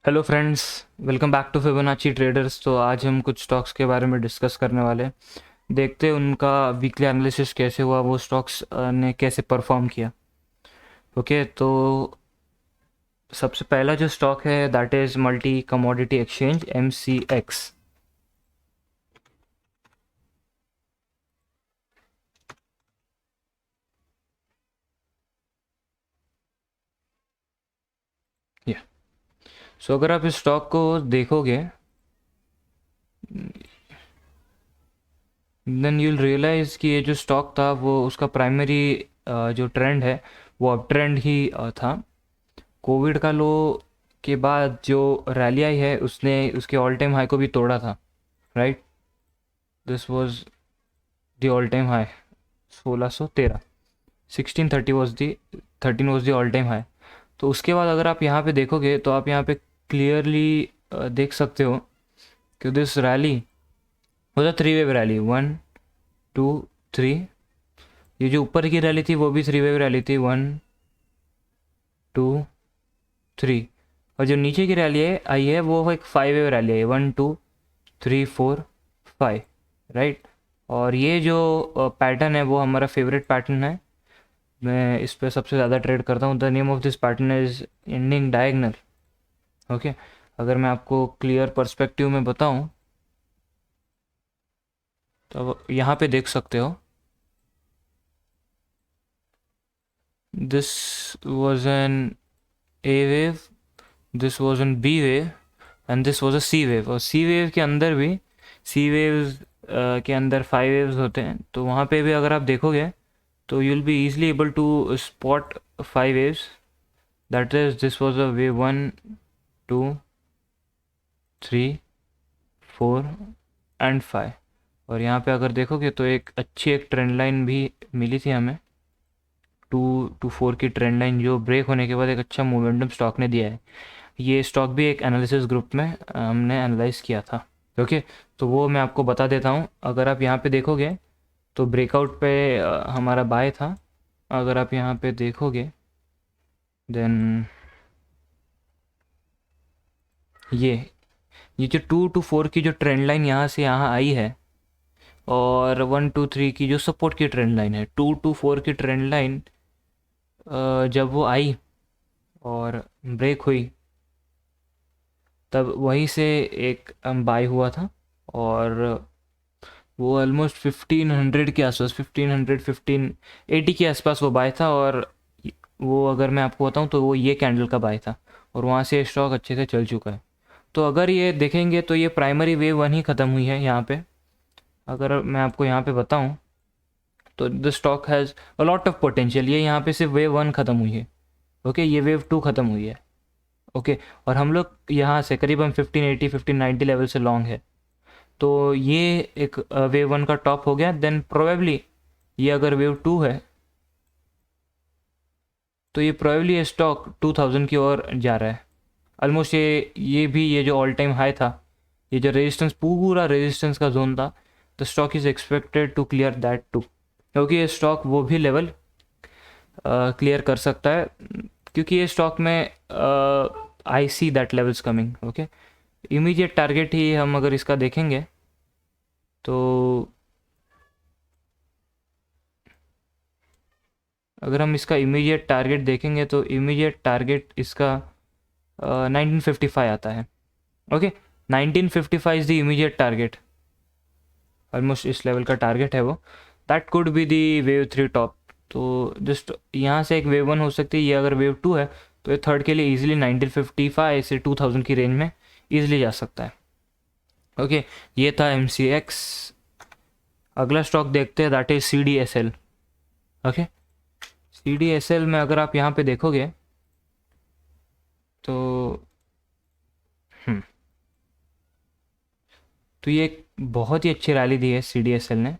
Hello friends, welcome back to Fibonacci traders. तो आज हम कुछ स्टॉक्स के बारे में डिस्कस करने वाले हैं। देखते हैं उनका वीकली एनालिसिस कैसे हुआ, वो स्टॉक्स ने कैसे परफॉर्म किया। ओके, तो सबसे पहला जो स्टॉक है that is multi commodity exchange MCX। या सो अगर आप इस स्टॉक को देखोगे देन यूल रियलाइज़ कि ये जो स्टॉक था वो उसका प्राइमरी जो ट्रेंड है वो अप ट्रेंड ही था। कोविड का लो के बाद जो रैली आई है उसने उसके ऑल टाइम हाई को भी तोड़ा था, right. This was the all time high 1613, 1630 was the 13 was the all time high. तो उसके बाद अगर आप यहाँ पे देखोगे तो आप यहाँ पे क्लियरली देख सकते हो कि this rally was a three wave rally, 1 2 3। ये जो ऊपर की रैली थी वो भी थ्री वेव रैली थी, 1 2 3। और जो नीचे की रैली है आई है वो एक 5 वेव रैली है, 1 2 3 4 5, राइट। और ये जो पैटर्न है वो हमारा फेवरेट पैटर्न है। मैं इस पे सबसे ज़्यादा ट्रेड करता हूँ। The name of this pattern is ending diagonal. Okay, अगर मैं आपको क्लियर पर्सपेक्टिव में बताऊँ तो अब यहाँ पे देख सकते हो this was an A wave, this was an B wave and this was a C wave. और सी वेव के अंदर भी सी वेव्स के अंदर 5 वेव्स होते हैं, तो वहाँ पे भी अगर आप देखोगे तो you will B easily able to spot 5 waves. That is, this was a wave 1 2 3 4 and 5। और यहाँ पे अगर देखोगे तो एक अच्छी एक ट्रेंड लाइन भी मिली थी हमें, 2 to 4 की ट्रेंड लाइन जो ब्रेक होने के बाद एक अच्छा मोमेंटम स्टॉक ने दिया है। ये स्टॉक भी एक एनालिसिस ग्रुप में हमने एनालाइज किया था। ओके, तो वो मैं आपको बता देता हूँ। अगर आप यहाँ पे देखोगे तो ब्रेकआउट पे हमारा बाय था। अगर आप यहाँ पे देखोगे देन ये ये जो 2 to 4 की जो ट्रेंड लाइन यहाँ से यहाँ आई है, और 1 2 3 की जो सपोर्ट की ट्रेंड लाइन है, 2 to 4 की ट्रेंड लाइन जब वो आई और ब्रेक हुई तब वहीं से एक बाय हुआ था। और वो ऑलमोस्ट 1500 के आसपास, 1500 1580 के आसपास वो बाय था। और वो अगर मैं आपको बताऊं तो वो ये कैंडल का बाय था, और वहाँ से स्टॉक अच्छे से चल चुका है। तो अगर ये देखेंगे तो ये प्राइमरी वेव 1 ही ख़त्म हुई है यहाँ पे। अगर मैं आपको यहाँ पे बताऊँ तो the stock has a lot of potential. ये यहाँ पे सिर्फ वेव 1 ख़त्म हुई है। ओके, ये वेव 2 ख़त्म हुई है। ओके, और हम लोग यहाँ से करीबन 1580 1590 लेवल से लॉन्ग है। तो ये एक वेव 1 का टॉप हो गया। देन प्रोबेबली ये अगर वेव 2 है तो ये प्रोबेबली ये स्टॉक 2000 की ओर जा रहा है ऑलमोस्ट। ये भी ये जो ऑल टाइम हाई था, ये जो रेजिस्टेंस, पूरा रेजिस्टेंस का जोन था, the stock is expected to clear that too. क्योंकि ये स्टॉक वो भी लेवल क्लियर कर सकता है, क्योंकि ये स्टॉक में I see that levels coming. Okay, immediate target ही हम अगर इसका देखेंगे तो अगर हम इसका इमीडिएट टारगेट देखेंगे तो इमीडिएट टारगेट इसका 1955 आता है। Okay, 1955 is the immediate target. Almost इस लेवल का टारगेट है वो। That could be the wave 3 top. तो जस्ट यहाँ से एक वेव 1 हो सकती है, ये अगर वेव 2 है तो ये थर्ड के लिए इजीली 1955 से 2000 की रेंज में इजीली जा सकता है। ओके, ये था MCX। अगला स्टॉक देखते हैं, that is CDSL। Okay, CDSL में अगर आप यहाँ पे देखोगे तो हम्म तो ये एक बहुत ही अच्छी रैली दी है CDSL ने।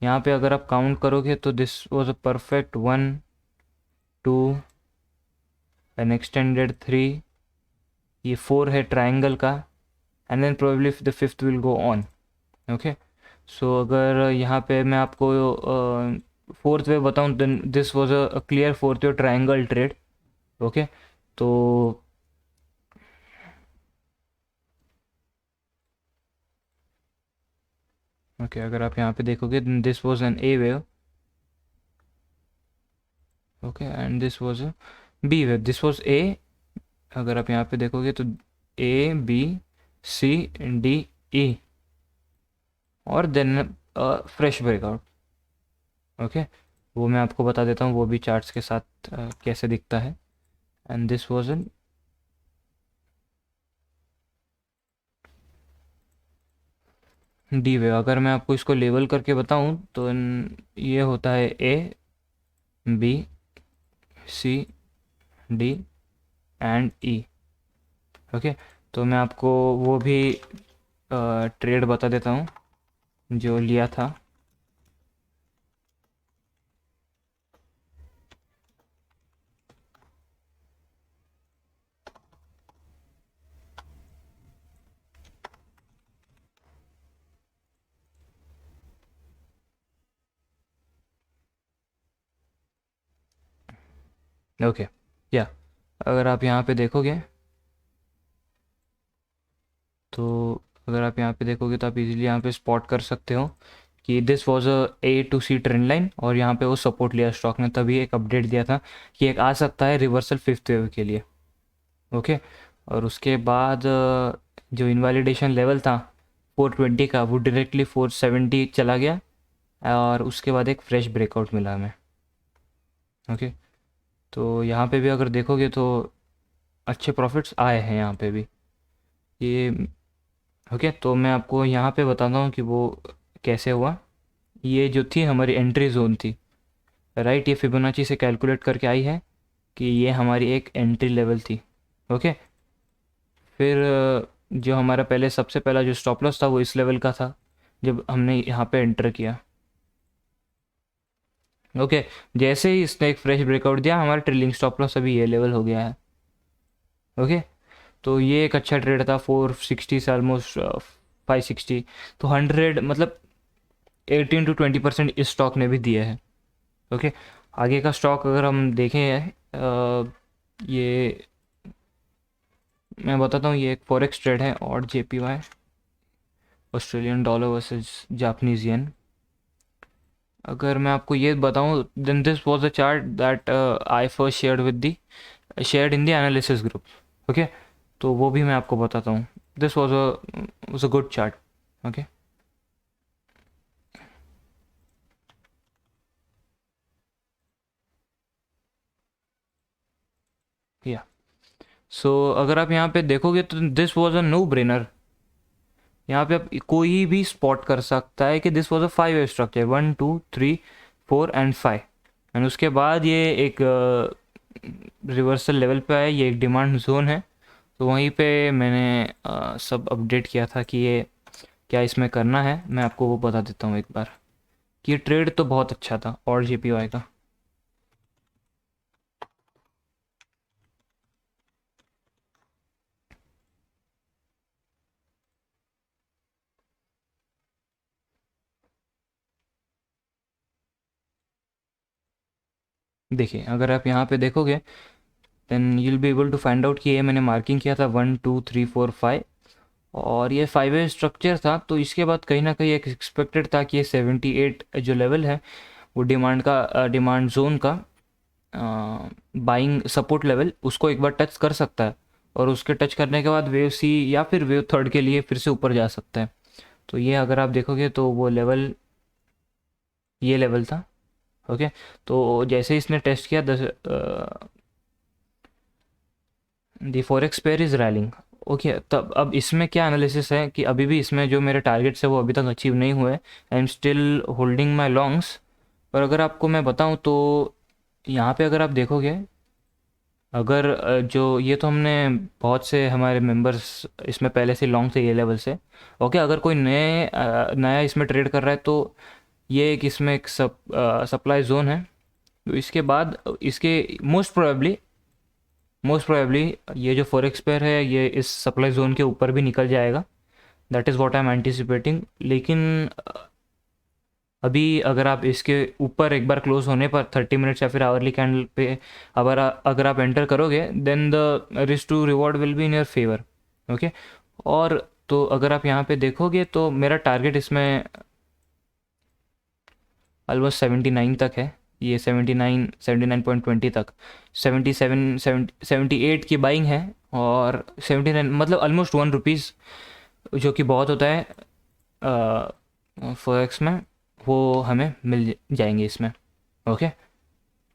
यहाँ पे अगर आप काउंट करोगे तो this was a perfect 1 2 an extended 3, ये 4 है ट्रायंगल का, and then probably the fifth will go on. Okay, so अगर यहाँ पे मैं आपको फोर्थ वे बताऊँ then this was a clear fourth wave triangle trade. Okay, तो ओके, अगर आप यहाँ पे देखोगे this was an A wave, okay, and this was a B wave, this was A. अगर आप यहाँ पे देखोगे तो ए बी सी डी ई, और देन फ्रेश ब्रेकआउट। ओके, वो मैं आपको बता देता हूँ वो भी चार्ट्स के साथ कैसे दिखता है। And this was N D wave. अगर मैं आपको इसको लेवल करके बताऊँ तो ये होता है A B C D and E. Okay, तो मैं आपको वो भी ट्रेड बता देता हूँ जो लिया था। ओके, या अगर आप यहाँ पे देखोगे तो अगर आप यहाँ पे देखोगे तो आप इजीली यहाँ पे स्पॉट कर सकते हो कि this was a A to C trend line, और यहाँ पे वो सपोर्ट लिया स्टॉक ने, तभी एक अपडेट दिया था कि एक आ सकता है रिवर्सल फिफ्थ वेव के लिए। ओके, और उसके बाद जो इनवैलिडेशन लेवल था 420 का, वो डायरेक्टली 470 चला गया, और उसके बाद एक फ्रेश ब्रेकआउट मिला हमें। ओके, तो यहाँ पे भी अगर देखोगे तो अच्छे प्रॉफिट्स आए हैं यहाँ पे भी ये। ओके, तो मैं आपको यहाँ पे बताता हूँ कि वो कैसे हुआ। ये जो थी हमारी एंट्री जोन थी, राइट, ये फिबोनाची से कैलकुलेट करके आई है कि ये हमारी एक एंट्री लेवल थी। ओके, फिर जो हमारा पहले सबसे पहला जो स्टॉप लॉस था वो इस लेवल का था जब हमने यहाँ पे एंटर किया। ओके, जैसे ही इसने एक फ्रेश ब्रेकआउट दिया हमारा ट्रेलिंग स्टॉप लॉस अभी ये लेवल हो गया है। ओके, तो ये एक अच्छा ट्रेड था, 460 से ऑलमोस्ट 560, तो 100 मतलब 18 to 20% इस स्टॉक ने भी दिया है। ओके, आगे का स्टॉक अगर हम देखें ये मैं बताता हूँ, ये एक फॉरेक्स ट्रेड है और JPY, Australian dollar versus Japanese yen. अगर मैं आपको ये बताऊँ, then this was a chart that I first shared in the analysis group. Okay, तो वो भी मैं आपको बताता हूँ। This was a good chart. Okay, या सो अगर आप यहाँ पे देखोगे तो this was a no brainer. यहाँ पे आप कोई भी स्पॉट कर सकता है कि this was a 5 wave structure, 1 2 3 4 and 5, and उसके बाद ये एक रिवर्सल लेवल पे आया, ये एक डिमांड जोन है। तो वहीं पे मैंने सब अपडेट किया था कि ये क्या इसमें करना है। मैं आपको वो बता देता हूँ एक बार कि ये ट्रेड तो बहुत अच्छा था और JPY का। देखिए, अगर आप यहाँ पे देखोगे then you will be able to find out कि ये मैंने मार्किंग किया था 1 2 3 4 5, और ये 5 वे स्ट्रक्चर था। तो इसके बाद कहीं ना कहीं एक एक्सपेक्टेड था कि ये 78 जो लेवल है वो डिमांड जोन का बाइंग सपोर्ट लेवल, उसको एक बार टच कर सकता है, और उसके टच करने के बाद वेव सी या फिर वेव थर्ड के लिए फिर से ऊपर जा सकता है। तो ये अगर आप देखोगे तो वो लेवल ये लेवल था। ओके, तो जैसे इसने टेस्ट किया the forex pair is rallying. Okay, तब अब इसमें क्या एनालिसिस है कि अभी भी इसमें जो मेरे टारगेट्स है वो अभी तक अचीव नहीं हुए। I am still holding my longs. पर अगर आपको मैं बताऊं तो यहाँ पे अगर आप देखोगे, अगर जो ये तो हमने बहुत से हमारे मेंबर्स इसमें पहले से लॉन्ग थे ये लेवल से। ओके, अगर कोई नया इसमें ट्रेड कर रहा है तो ये एक इसमें एक सप्लाई जोन है। तो इसके बाद इसके मोस्ट प्रोबेबली ये जो फॉरेक्स पेयर है ये इस सप्लाई जोन के ऊपर भी निकल जाएगा। That is what I am anticipating. लेकिन अभी अगर आप इसके ऊपर एक बार क्लोज होने पर 30 मिनट्स या फिर आवरली कैंडल पे अगर आप एंटर करोगे then the risk to reward will be in your favour. Okay, और तो अगर आप यहाँ पे देखोगे तो मेरा टारगेट इसमें ऑलमोस्ट 79 तक है। ये 79 79.20 तक 77 78 की बाइंग है। और 79 मतलब ऑलमोस्ट 1 रुपीज़, जो कि बहुत होता है फॉरेक्स में, वो हमें मिल जाएंगे इसमें। ओके,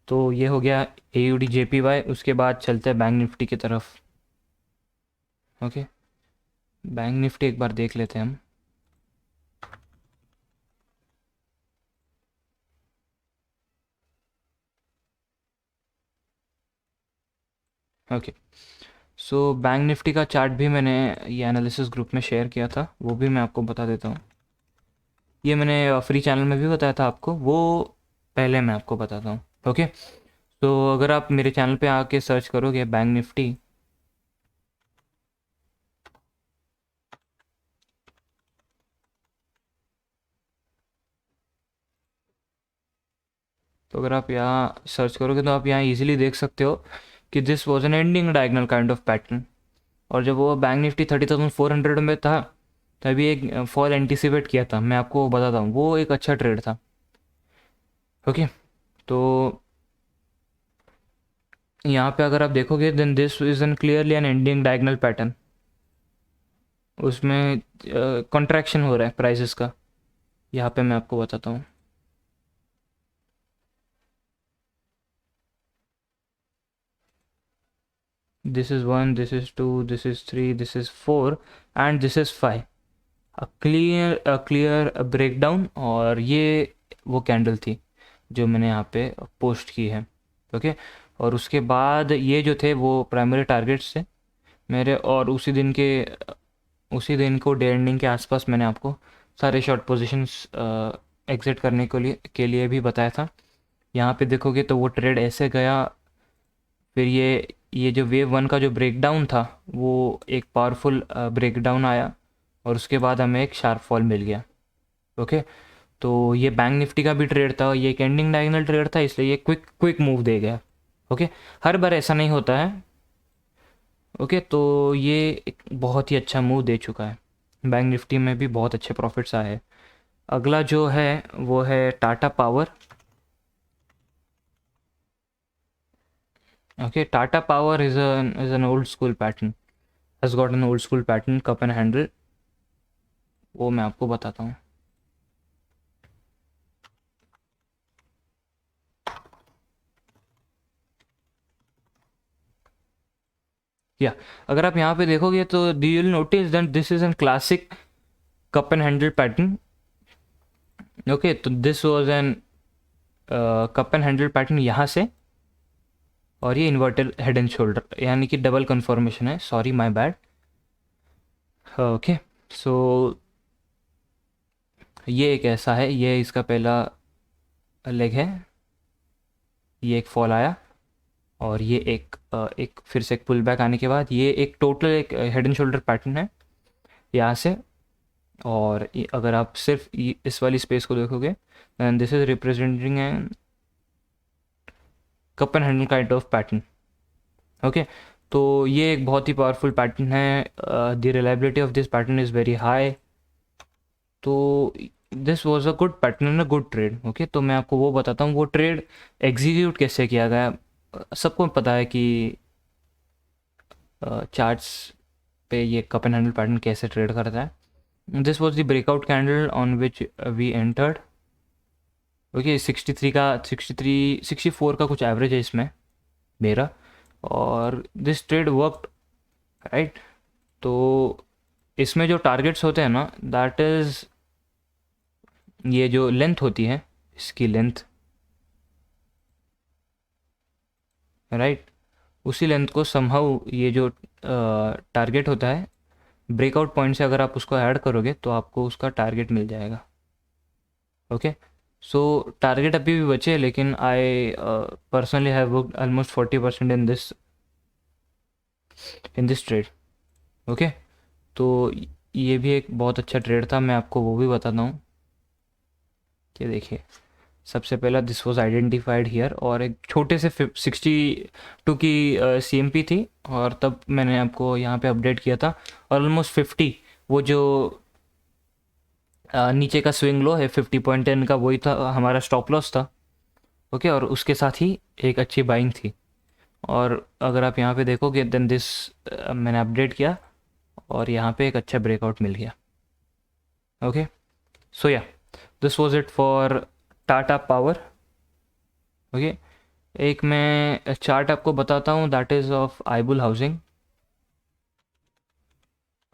तो ये हो गया AUD JPY। उसके बाद चलते हैं बैंक निफ्टी की तरफ। ओके, बैंक निफ्टी एक बार देख लेते हैं हम। ओके, सो बैंक निफ्टी का चार्ट भी मैंने ये एनालिसिस ग्रुप में शेयर किया था, वो भी मैं आपको बता देता हूँ। ये मैंने फ्री चैनल में भी बताया था आपको, वो पहले मैं आपको बताता हूँ। ओके, तो अगर आप मेरे चैनल पे आके सर्च करोगे बैंक निफ्टी, तो अगर आप यहाँ सर्च करोगे तो आप यहाँ इजीली देख सकते हो कि this was N ending diagonal kind of pattern. और जब वो बैंक निफ्टी 30,400 में था, तभी एक फॉल एंटिसिपेट किया था। मैं आपको बताता हूँ, वो एक अच्छा ट्रेड था। ओके, तो यहाँ पे अगर आप देखोगे then this is an clearly an ending diagonal pattern. उसमें कॉन्ट्रैक्शन हो रहा है प्राइसेस का। यहाँ पे मैं आपको बताता हूँ। This is 1, this is 2, this is 3, this is 4 and this is 5। A clear breakdown. और ये वो कैंडल थी जो मैंने यहाँ पे पोस्ट की है। ओके, और उसके बाद ये जो थे वो प्राइमरी टारगेट्स थे मेरे। और उसी दिन को डे एंडिंग के आसपास मैंने आपको सारे शॉर्ट पोजीशंस एग्जिट करने के लिए भी बताया था। यहाँ पे देखोगे तो वो ट्रेड ऐसे गया। फिर ये जो वेव 1 का जो ब्रेकडाउन था, वो एक पावरफुल ब्रेकडाउन आया, और उसके बाद हमें एक शार्प फॉल मिल गया। ओके, तो ये बैंक निफ्टी का भी ट्रेड था, ये एक एंडिंग डायगोनल ट्रेड था, इसलिए ये क्विक क्विक मूव दे गया। ओके, हर बार ऐसा नहीं होता है। ओके, तो ये एक बहुत ही अच्छा मूव दे चुका है। बैंक निफ्टी में भी बहुत अच्छे प्रॉफिट्स आए हैं। अगला जो है वो है Tata power. Okay, Tata power is an old school pattern, has got an old school pattern cup and handle. वो मैं आपको बताता हूँ। या अगर आप यहाँ पे देखोगे तो the will notice that this is an classic cup and handle pattern. Okay, तो this was an cup and handle pattern यहाँ से, और ये इन्वर्टेड हेड एंड शोल्डर, यानी कि डबल कन्फर्मेशन है। Sorry, my bad. ओके, सो ये एक ऐसा है, ये इसका पहला लेग है। ये एक फॉल आया, और ये एक फिर से एक पुल बैक आने के बाद ये एक टोटल एक हेड एंड शोल्डर पैटर्न है यहाँ से। और अगर आप सिर्फ इस वाली स्पेस को देखोगे, and this is representing an cup and handle kind of pattern. Okay, तो ये एक बहुत ही पावरफुल पैटर्न है। The reliability of this pattern is very high. तो this was a good pattern and a good trade. Okay, तो मैं आपको वो बताता हूँ वो ट्रेड एग्जीक्यूट कैसे किया गया। सबको पता है कि चार्ट्स पे ये कप एंड हैंडल पैटर्न कैसे ट्रेड करता है। This was the breakout candle on which we entered. Okay, 63 का 64 का कुछ एवरेज है इसमें मेरा। और दिस ट्रेड वर्कड, राइट। तो इसमें जो टारगेट्स होते हैं ना, दैट इज़ ये जो लेंथ होती है, इसकी लेंथ, राइट। उसी लेंथ को समहाउ ये जो टारगेट होता है, ब्रेकआउट पॉइंट से अगर आप उसको ऐड करोगे तो आपको उसका टारगेट मिल जाएगा। ओके, सो टारगेट अभी भी बचे, लेकिन I personally have worked almost 40% in this trade. Okay, तो ये भी एक बहुत अच्छा ट्रेड था, मैं आपको वो भी बताता हूँ। कि देखिए, सबसे पहला दिस वाज आइडेंटिफाइड हियर, और एक छोटे से 62 की CMP थी, और तब मैंने आपको यहाँ पे अपडेट किया था। और ऑलमोस्ट 50, वो जो नीचे का स्विंग लो है 50.10 का, वही था हमारा स्टॉप लॉस था। ओके, और उसके साथ ही एक अच्छी बाइंग थी। और अगर आप यहाँ पे देखोगे देन दिस, मैंने अपडेट किया और यहाँ पे एक अच्छा ब्रेकआउट मिल गया। Okay, so yeah this was it for Tata power. Okay, एक मैं चार्ट आपको बताता हूँ, that is of IBull housing.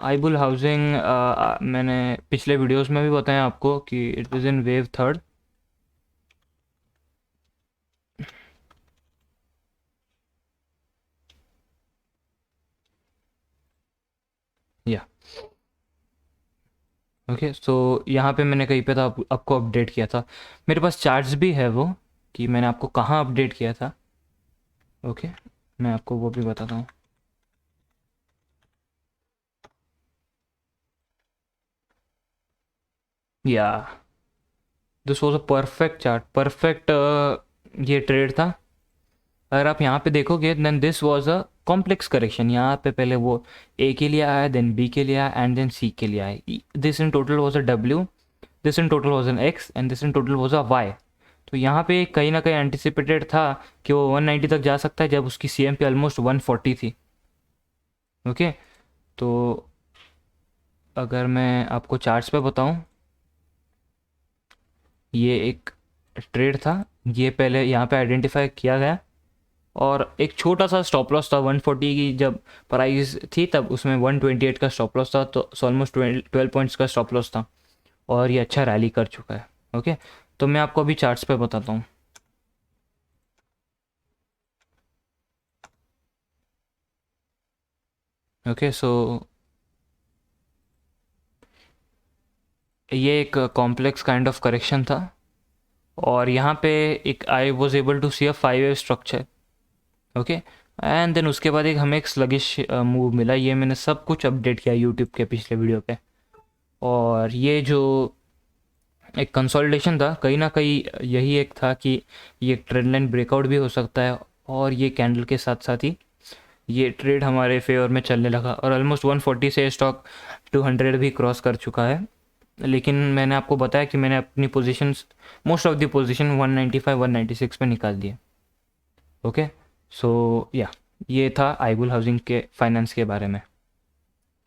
IBull housing मैंने पिछले वीडियोस में भी बताया आपको कि it is in wave third. Yeah okay, so यहाँ पे मैंने कहीं पे था आपको अपडेट किया था। मेरे पास चार्ट्स भी है वो, कि मैंने आपको कहाँ अपडेट किया था। ओके, मैं आपको वो भी बताता हूँ। या this was a perfect chart, perfect ये ट्रेड था। अगर आप यहाँ पे देखोगे then this was a complex correction. यहाँ पे पहले वो ए के लिए आया, देन बी के लिए आया, एंड देन सी के लिए आया। This in total was a W, this in total was an X, and this in total was a Y. तो यहाँ पे कहीं ना कहीं एंटिसिपेटेड था कि वो 190 तक जा सकता है, जब उसकी सी एम पी ऑलमोस्ट 140 थी। ओके, तो अगर मैं आपको चार्ट्स पे बताऊँ, ये एक ट्रेड था, ये पहले यहाँ पे आइडेंटिफाई किया गया, और एक छोटा सा स्टॉप लॉस था 140 की जब प्राइस थी, तब उसमें 128 का स्टॉप लॉस था, तो ऑलमोस्ट 12 पॉइंट्स का स्टॉप लॉस था, और ये अच्छा रैली कर चुका है। ओके, तो मैं आपको अभी चार्ट्स पे बताता हूँ। ओके, सो ये एक कॉम्प्लेक्स काइंड ऑफ करेक्शन था, और यहाँ पे एक I was able to see a 5 wave structure. Okay, and then उसके बाद एक हमें एक स्लगिश मूव मिला। ये मैंने सब कुछ अपडेट किया यूट्यूब के पिछले वीडियो पे। और ये जो एक कंसोलिडेशन था, कहीं ना कहीं यही एक था कि ये ट्रेंड लाइन ब्रेकआउट भी हो सकता है, और ये कैंडल के साथ साथ ही ये ट्रेड हमारे फेवर में चलने लगा, और ऑलमोस्ट 140 से स्टॉक 200 भी क्रॉस कर चुका है। लेकिन मैंने आपको बताया कि मैंने अपनी positions, most of the position 195 196 पे निकाल दिए। ओके, सो या ये था आइबुल हाउसिंग के फाइनेंस के बारे में।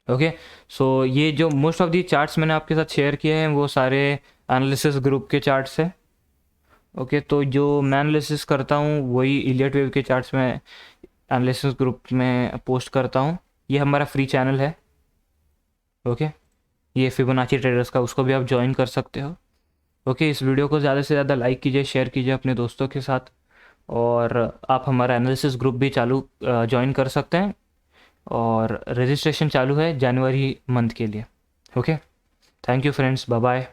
ओके, सो ये जो मोस्ट ऑफ दी चार्ट्स मैंने आपके साथ शेयर किए हैं वो सारे एनालिसिस ग्रुप के चार्ट्स हैं। ओके, तो जो मैं एनालिसिस करता हूँ वही इलियट वेव के चार्ट्स में एनालिसिस ग्रुप में पोस्ट करता हूँ। ये हमारा फ्री चैनल है। ओके, ये फिबोनाची ट्रेडर्स का, उसको भी आप ज्वाइन कर सकते हो। ओके, इस वीडियो को ज़्यादा से ज़्यादा लाइक कीजिए, शेयर कीजिए अपने दोस्तों के साथ, और आप हमारा एनालिसिस ग्रुप भी चालू ज्वाइन कर सकते हैं, और रजिस्ट्रेशन चालू है जनवरी मंथ के लिए। Okay, thank you friends, bye bye.